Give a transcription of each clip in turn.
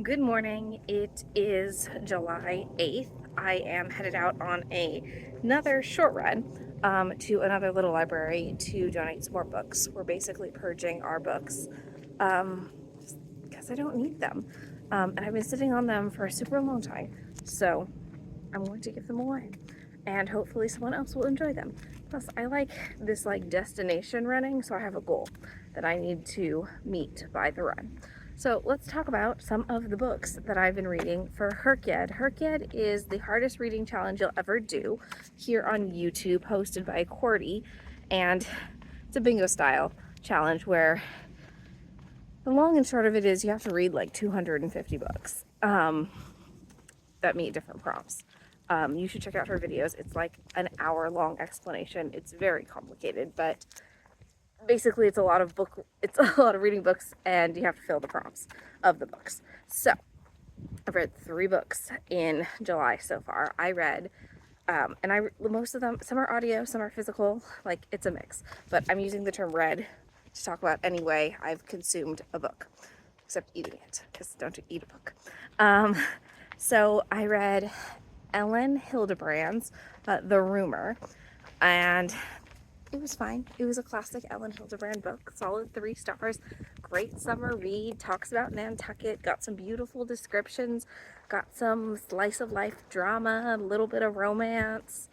Good morning. It is July 8th. I am headed out on another short run to another little library to donate some more books. We're basically purging our books because I don't need them. And I've been sitting on them for a super long time. So I'm going to give them away. And hopefully someone else will enjoy them. Plus, I like this destination running, so I have a goal that I need to meet by the run. So let's talk about some of the books that I've been reading for Hearth. Hearth is the hardest reading challenge you'll ever do here on YouTube, hosted by Cozies, and it's a bingo style challenge where the long and short of it is you have to read like 250 books that meet different prompts. You should check out her videos. It's like an hour-long explanation. It's very complicated, but basically it's a lot of reading books, and you have to fill the prompts of the books. So I've read 3 books in July so far. I read most of them, some are audio, some are physical, like it's a mix, but I'm using the term read to talk about any way I've consumed a book, except eating it, because don't eat a book. So I read Ellen Hildebrand's The Rumor, and it was fine. It was a classic Ellen Hildebrand book, solid 3 stars, great summer read, talks about Nantucket, got some beautiful descriptions, got some slice of life drama, a little bit of romance.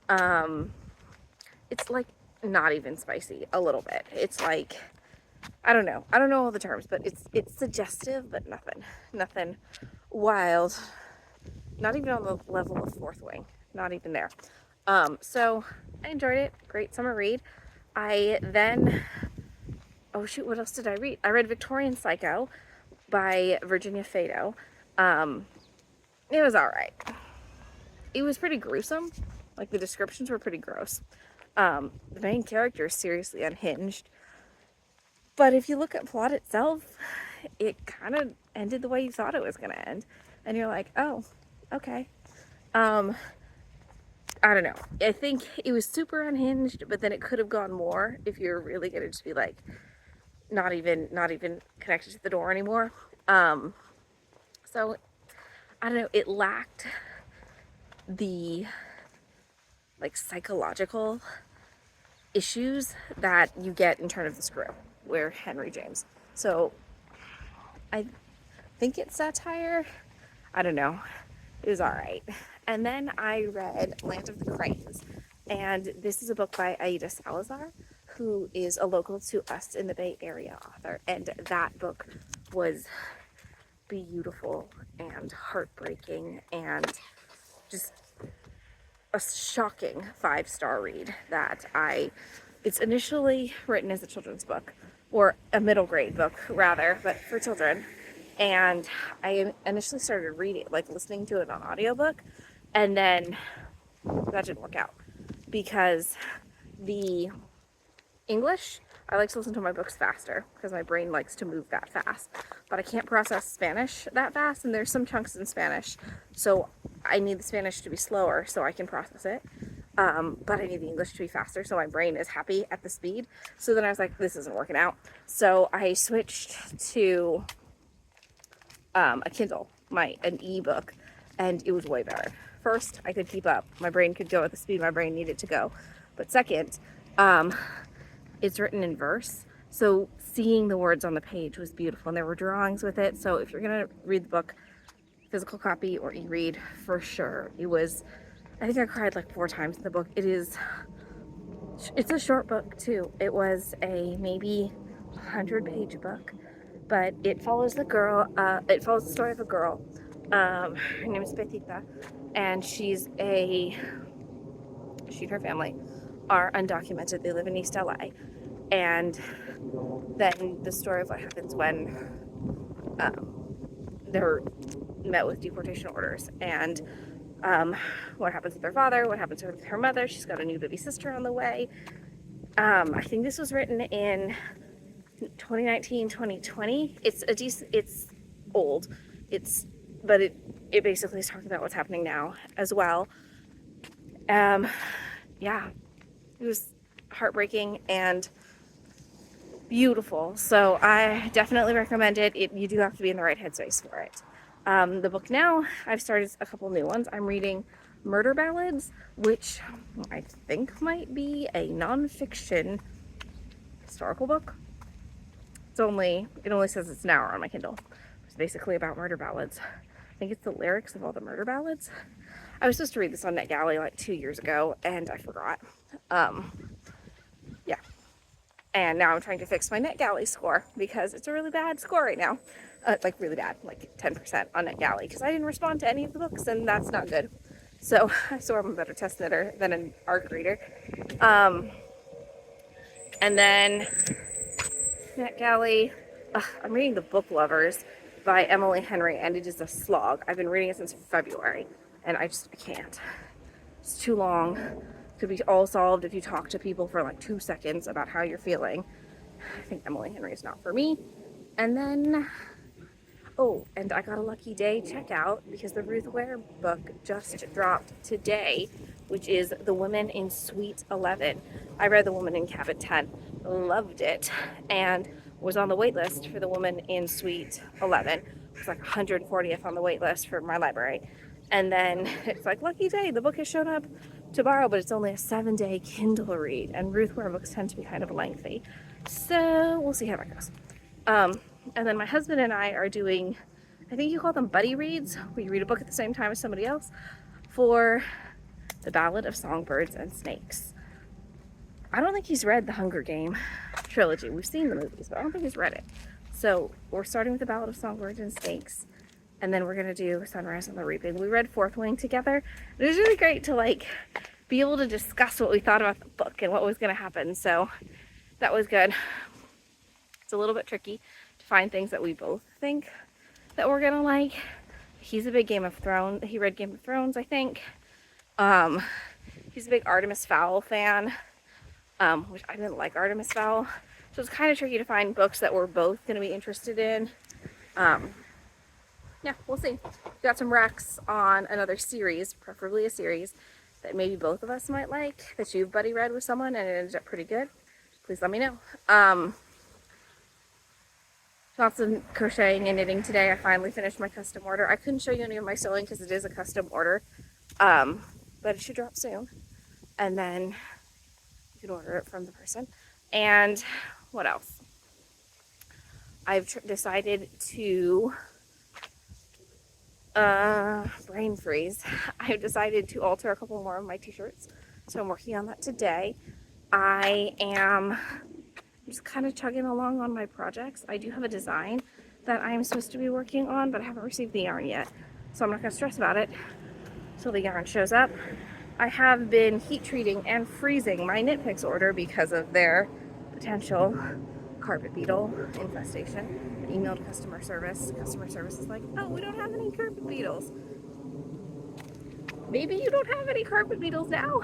It's like not even spicy, a little bit. It's like, I don't know all the terms, but it's suggestive, but nothing wild. Not even on the level of Fourth Wing. Not even there. So I enjoyed it. Great summer read. I then, oh shoot, what else did I read? I read Victorian Psycho by Virginia Fado. It was all right. It was pretty gruesome. Like, the descriptions were pretty gross. The main character is seriously unhinged. But if you look at plot itself, it kind of ended the way you thought it was going to end. And you're like, oh, okay. I don't know. I think it was super unhinged, but then it could have gone more if you're really going to just be like, not even connected to the door anymore. So I don't know. It lacked the like psychological issues that you get in Turn of the Screw, where Henry James. So I think it's satire. I don't know. It was all right. And then I read Land of the Cranes, and this is a book by Aida Salazar, who is a local to us in the Bay Area author, and that book was beautiful and heartbreaking and just a shocking 5-star read it's initially written as a children's book, or a middle grade book rather, but for children. And I initially started reading, like listening to it on audiobook, and then that didn't work out because the English, I like to listen to my books faster because my brain likes to move that fast, but I can't process Spanish that fast, and there's some chunks in Spanish, so I need the Spanish to be slower so I can process it, but I need the English to be faster so my brain is happy at the speed. So then I was like, this isn't working out, so I switched to a Kindle, an ebook, and it was way better. First, I could keep up. My brain could go at the speed my brain needed to go. But second, it's written in verse, so seeing the words on the page was beautiful, and there were drawings with it. So if you're gonna read the book, physical copy or e-read, for sure. It was, I think I cried like 4 times in the book. It's a short book too. It was a maybe 100-page book, but it follows the story of a girl. Her name is Betita, and she and her family are undocumented. They live in East LA, and then the story of what happens when they're met with deportation orders, and what happens with their father, what happens with her mother. She's got a new baby sister on the way. I think this was written in 2019, 2020. It's old. But it basically is talking about what's happening now as well. Yeah, it was heartbreaking, and beautiful. So I definitely recommend it. You do have to be in the right headspace for it. The book now, I've started a couple new ones. I'm reading Murder Ballads, which I think might be a nonfiction historical book. It only says it's an hour on my Kindle. It's basically about murder ballads. I think it's the lyrics of all the murder ballads. I was supposed to read this on NetGalley like 2 years ago, and I forgot. Yeah. And now I'm trying to fix my NetGalley score because it's a really bad score right now. Like really bad, like 10% on NetGalley, because I didn't respond to any of the books, and that's not good. So I'm a better test knitter than an ARC reader. And then NetGalley, I'm reading The Book Lovers by Emily Henry, and it is a slog. I've been reading it since February, and I can't. It's too long. Could be all solved if you talk to people for like 2 seconds about how you're feeling. I think Emily Henry is not for me. And then, oh, and I got a lucky day checkout because the Ruth Ware book just dropped today, which is The Woman in Suite 11. I read The Woman in Cabin 10, loved it, and was on the wait list for The Woman in Suite 11. It was like 140th on the wait list for my library. And then it's like, lucky day, the book has shown up to borrow, but it's only a 7-day Kindle read, and Ruth Ware books tend to be kind of lengthy. So we'll see how that goes. And then my husband and I are doing, I think you call them buddy reads, where you read a book at the same time as somebody else, for The Ballad of Songbirds and Snakes. I don't think he's read the Hunger Game trilogy. We've seen the movies, but I don't think he's read it. So we're starting with The Ballad of Songbirds and Snakes, and then we're going to do Sunrise on the Reaping. We read Fourth Wing together. It was really great to like be able to discuss what we thought about the book and what was going to happen. So that was good. It's a little bit tricky to find things that we both think that we're going to like. He's a big Game of Thrones. He read Game of Thrones, I think. He's a big Artemis Fowl fan, which I didn't like Artemis Fowl. So it's kind of tricky to find books that we're both going to be interested in. Yeah, we'll see. Got some recs on another series, preferably a series that maybe both of us might like, that you've buddy read with someone and it ended up pretty good. Please let me know. Lots of crocheting and knitting today. I finally finished my custom order. I couldn't show you any of my sewing because it is a custom order, but it should drop soon. And then you can order it from the person. And what else? I've decided to brain freeze. I've decided to alter a couple more of my t-shirts, so I'm working on that today. I am just kind of chugging along on my projects. I do have a design that I'm supposed to be working on, but I haven't received the yarn yet, so I'm not going to stress about it until the yarn shows up. I have been heat treating and freezing my Knit Picks order because of their potential carpet beetle infestation. I emailed customer service. Customer service is like, oh, we don't have any carpet beetles. Maybe you don't have any carpet beetles now.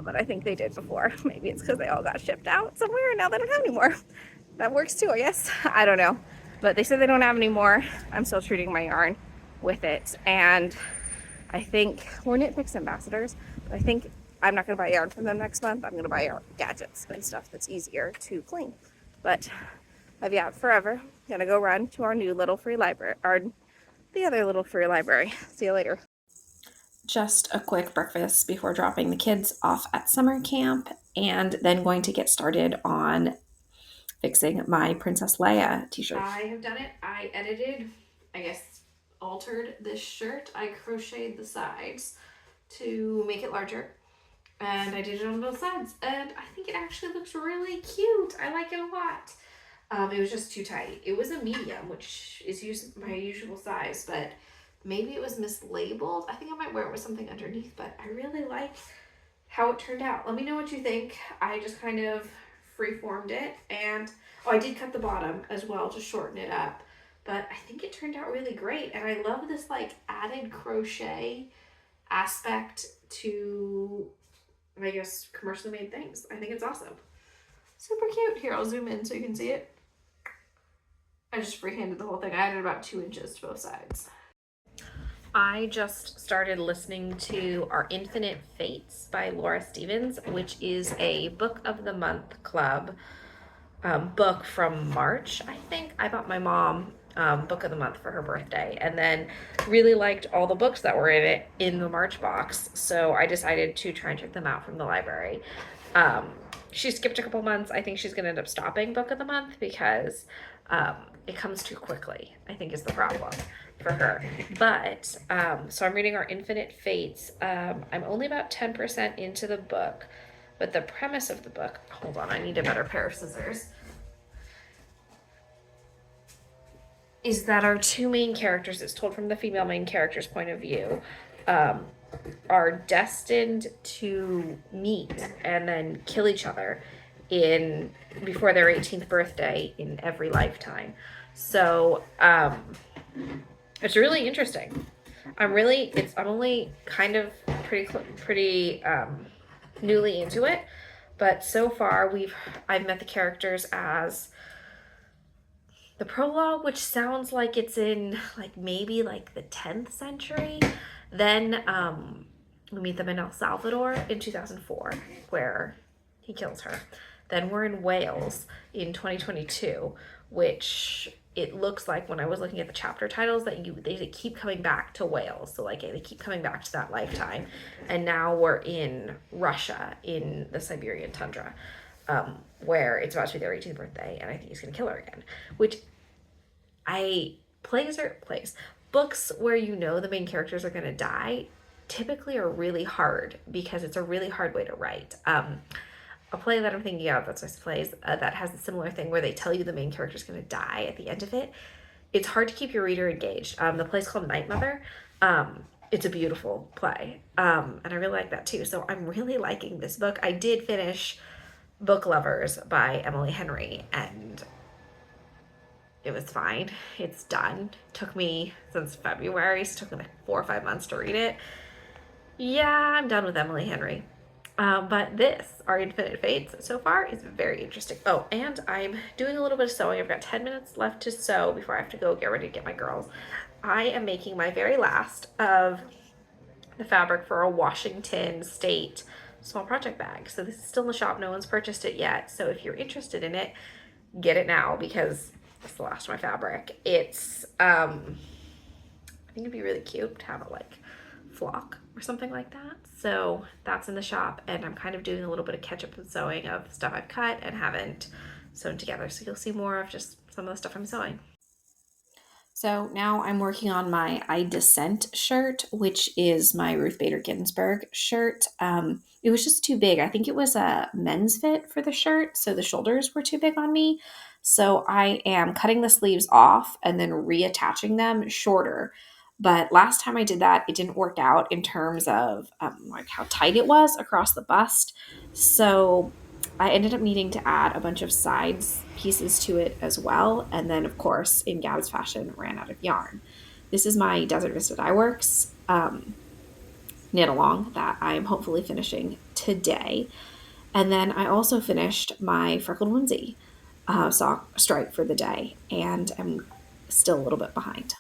But I think they did before. Maybe it's because they all got shipped out somewhere and now they don't have any more. That works too, I guess. I don't know. But they said they don't have any more. I'm still treating my yarn with it. And I think we're Knit Picks ambassadors. But I think I'm not going to buy yarn from them next month. I'm going to buy gadgets and stuff that's easier to clean. But I've got forever. Going to go run to our new little free library, or the other little free library. See you later. Just a quick breakfast before dropping the kids off at summer camp, and then going to get started on fixing my Princess Leia t-shirt. I have done it. I edited, altered this shirt. I crocheted the sides to make it larger, and I did it on both sides, and I think it actually looks really cute. I like it a lot. It was just too tight. It was a medium, which is my usual size, but maybe it was mislabeled. I think I might wear it with something underneath, but I really like how it turned out. Let me know what you think. I just kind of freeformed it, and I did cut the bottom as well to shorten it up, but I think it turned out really great. And I love this like added crochet aspect to, I guess, commercially made things. I think it's awesome. Super cute. Here, I'll zoom in so you can see it. I just freehanded the whole thing. I added about 2 inches to both sides. I just started listening to Our Infinite Fates by Laura Stevens, which is a book of the month club book from March, I think. I bought my mom book of the month for her birthday, and then really liked all the books that were in it in the March box. So I decided to try and check them out from the library. Um, she skipped a couple months. I think she's going to end up stopping book of the month because um, it comes too quickly, I think is the problem for her. But so I'm reading our Infinite Fates. I'm only about 10% into the book. But the premise of the book, hold on, I need a better pair of scissors, is that our two main characters, it's told from the female main character's point of view, um, are destined to meet and then kill each other in before their 18th birthday in every lifetime. So it's really interesting. I'm only kind of pretty newly into it, but so far I've met the characters as the prologue, which sounds like it's in like maybe like the 10th century. Then we meet them in El Salvador in 2004, where he kills her. Then we're in Wales in 2022, which it looks like when I was looking at the chapter titles that they keep coming back to Wales. So like they keep coming back to that lifetime. And now we're in Russia in the Siberian tundra, where it's about to be their 18th birthday, and I think he's gonna kill her again. Which plays books where you know the main characters are gonna die typically are really hard because it's a really hard way to write. A play that I'm thinking of, that's plays that has a similar thing where they tell you the main character's going to die at the end of it. It's hard to keep your reader engaged. The play's called Night Mother. It's a beautiful play, and I really like that too. So I'm really liking this book. I did finish Book Lovers by Emily Henry, and it was fine. It's done. Took me since February. So it took me like 4 or 5 months to read it. Yeah, I'm done with Emily Henry. But our Infinite Fates, so far is very interesting. Oh, and I'm doing a little bit of sewing. I've got 10 minutes left to sew before I have to go get ready to get my girls. I am making my very last of the fabric for a Washington State small project bag. So this is still in the shop. No one's purchased it yet. So if you're interested in it, get it now because it's the last of my fabric. It's, I think it'd be really cute to have it like flock or something like that. So that's in the shop, and I'm kind of doing a little bit of catch up and sewing of stuff I've cut and haven't sewn together. So you'll see more of just some of the stuff I'm sewing. So now I'm working on my I Dissent shirt, which is my Ruth Bader Ginsburg shirt. It was just too big. I think it was a men's fit for the shirt, so the shoulders were too big on me. So I am cutting the sleeves off and then reattaching them shorter. But last time I did that, it didn't work out in terms of like how tight it was across the bust. So I ended up needing to add a bunch of sides pieces to it as well. And then, of course, in Gab's fashion, ran out of yarn. This is my Desert Vista Dye Works knit along that I'm hopefully finishing today. And then I also finished my Freckled Onesie sock stripe for the day, and I'm still a little bit behind.